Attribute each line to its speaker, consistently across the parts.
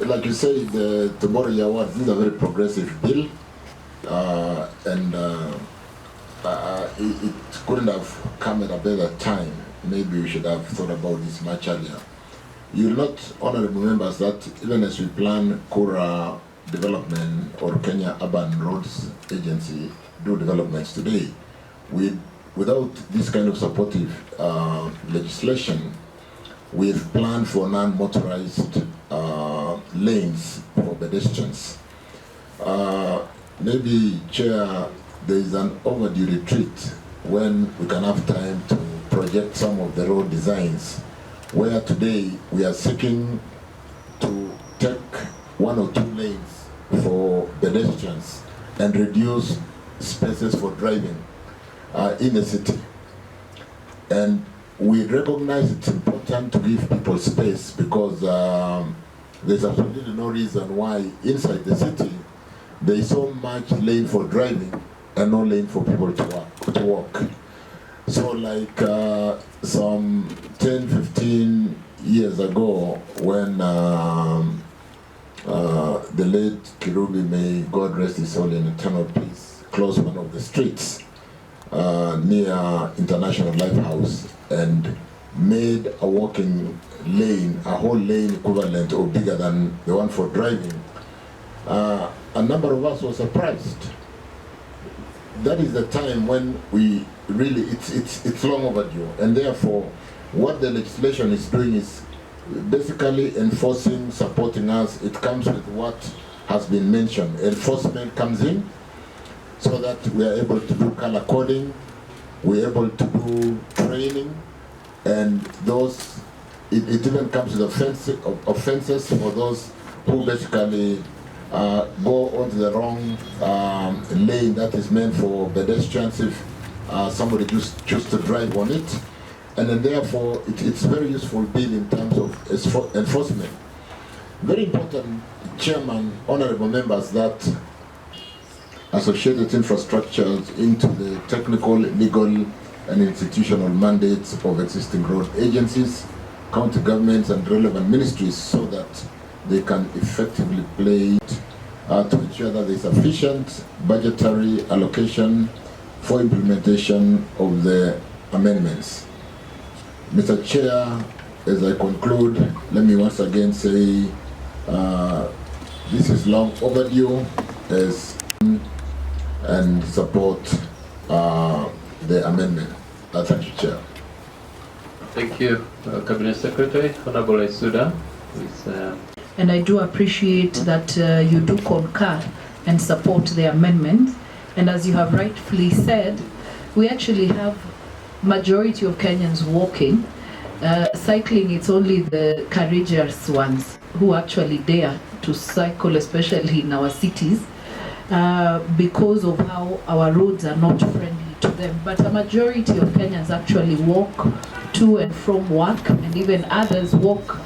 Speaker 1: like you say, the Tomorrow Year Awards is a very progressive bill, and it couldn't have come at a better time. Maybe we should have thought about this much earlier. You'll note, honorable members, that even as we plan Kura development or Kenya Urban Roads Agency do developments today, without this kind of supportive legislation, we've planned for non-motorized lanes for pedestrians. Maybe, Chair, there is an overdue retreat when we can have time to project some of the road designs, where today we are seeking to take 1 or 2 lanes for pedestrians and reduce spaces for driving in the city. And we recognize it's important to give people space because there's absolutely no reason why inside the city there is so much lane for driving and no lane for people to walk. So like some 10, 15 years ago when the late Kirubi, may God rest his soul in eternal peace, closed one of the streets near International Lighthouse and made a walking lane, a whole lane equivalent or bigger than the one for driving. A number of us were surprised. That is the time when we really, it's long overdue, and therefore what the legislation is doing is basically enforcing, supporting us. It comes with what has been mentioned. Enforcement comes in so that we are able to do color coding, we're able to do training, and those, it even comes with offenses for those who basically go onto the wrong lane that is meant for pedestrians if somebody choose to drive on it. And then therefore it's very useful bill in terms of enforcement. Very important, Chairman, honorable members, that associated infrastructures into the technical, legal and institutional mandates of existing road agencies, county governments and relevant ministries so that they can effectively play it to ensure that there is sufficient budgetary allocation for implementation of the amendments. Mr. Chair, as I conclude, let me once again say this is long overdue as and support the amendment. Thank you, Chair.
Speaker 2: Thank you, Cabinet Secretary. Honorable Naisula.
Speaker 3: And I do appreciate that you do concur and support the amendment. And as you have rightfully said, we actually have majority of Kenyans walking. Cycling, it's only the courageous ones who actually dare to cycle, especially in our cities, because of how our roads are not friendly to them. But a majority of Kenyans actually walk to and from work, and even others walk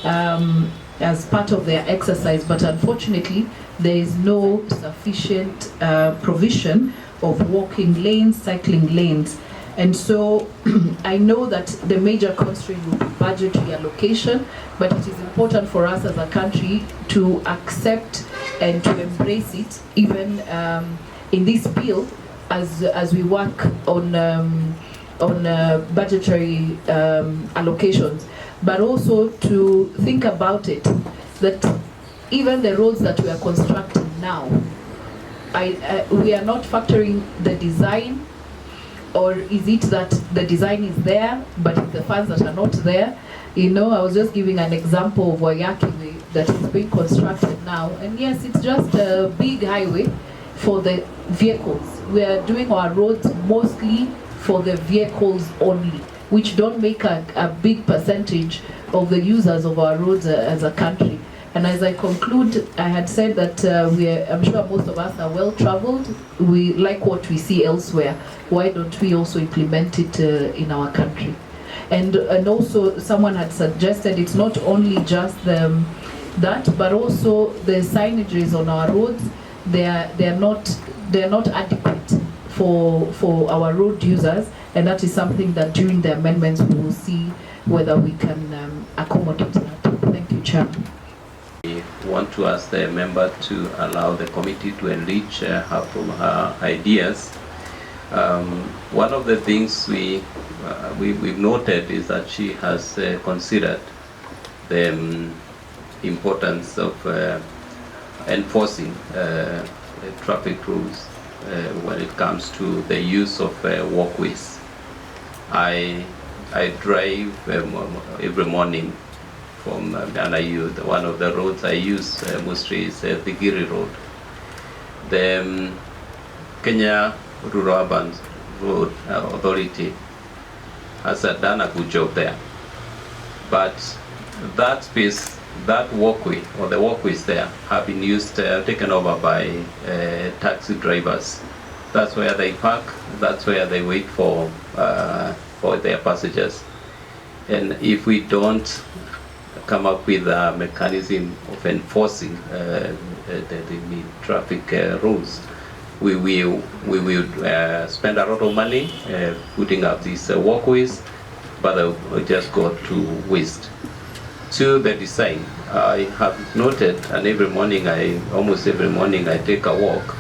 Speaker 3: as part of their exercise. But unfortunately, there is no sufficient provision of walking lanes, cycling lanes. And so I know that the major constraint will be budgetary allocation, but it is important for us as a country to accept and to embrace it, even in this bill, as we work on budgetary allocations, but also to think about it, that even the roads that we are constructing now, we are not factoring the design. Or is it that the design is there, but it's the funds that are not there? You know, I was just giving an example of Wayaki that is being constructed now. And yes, it's just a big highway for the vehicles. We are doing our roads mostly for the vehicles only, which don't make a big percentage of the users of our roads as a country. And as I conclude, I had said that I'm sure most of us are well traveled. We like what we see elsewhere. Why don't we also implement it in our country? And also someone had suggested it's not only just that, but also the signages on our roads. They're not adequate for our road users, and that is something that during the amendments we will see whether we can accommodate that. Thank you, Chairman.
Speaker 2: We want to ask the member to allow the committee to enrich her from her ideas. One of the things we've noted is that she has considered the importance of enforcing traffic rules when it comes to the use of walkways. I drive every morning from one of the roads I use mostly is the Giri Road. The Kenya Rural Urban Road Authority has done a good job there, but that space, that walkway or the walkways there have been used, taken over by taxi drivers. That's where they park, that's where they wait for their passengers. And if we don't come up with a mechanism of enforcing the traffic rules, we will spend a lot of money putting up these walkways, but they'll just go to waste. To the design, I have noted, and almost every morning I take a walk.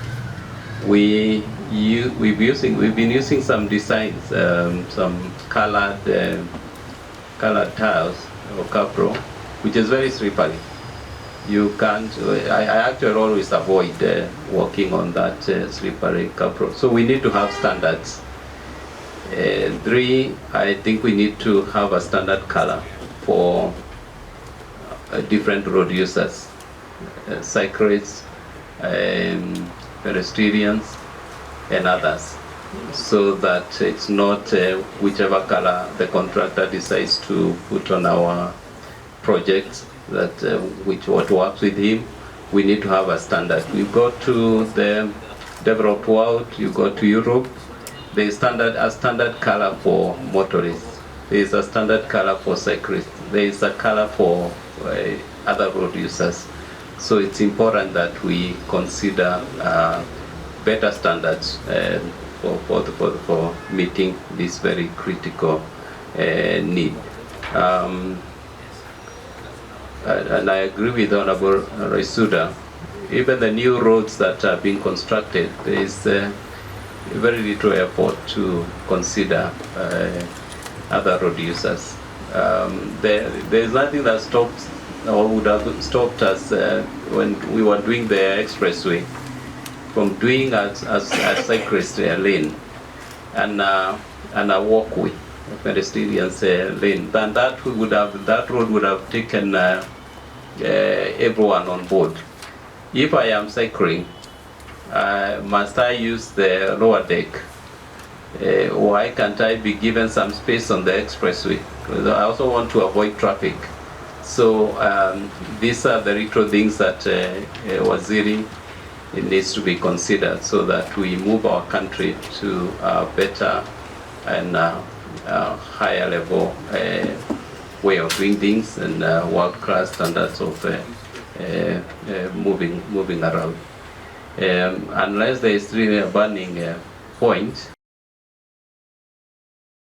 Speaker 2: We've been using some designs, some colored tiles or capro, which is very slippery. You can't. I actually always avoid walking on that slippery capro. So we need to have standards. 3, I think we need to have a standard color for different road users, cyclists, pedestrians, and others, so that it's not whichever color the contractor decides to put on our projects, that what works with him. We need to have a standard. You go to the developed world, you go to Europe, there is a standard color for motorists, there is a standard color for cyclists, there is a color for other road users. So it's important that we consider better standards for meeting this very critical need. And I agree with Honorable Naisula. Even the new roads that are being constructed, there is very little effort to consider other road users. There is nothing that stopped or would have stopped us when we were doing the expressway from doing a cyclist lane and a walkway, a pedestrian's lane. Then that road would have taken everyone on board. If I am cycling, must I use the lower deck? Why can't I be given some space on the expressway? Because I also want to avoid traffic. So these are the little things that Waziri, it needs to be considered, so that we move our country to a better and higher level way of doing things and world-class standards of moving around. Unless there is really a burning point,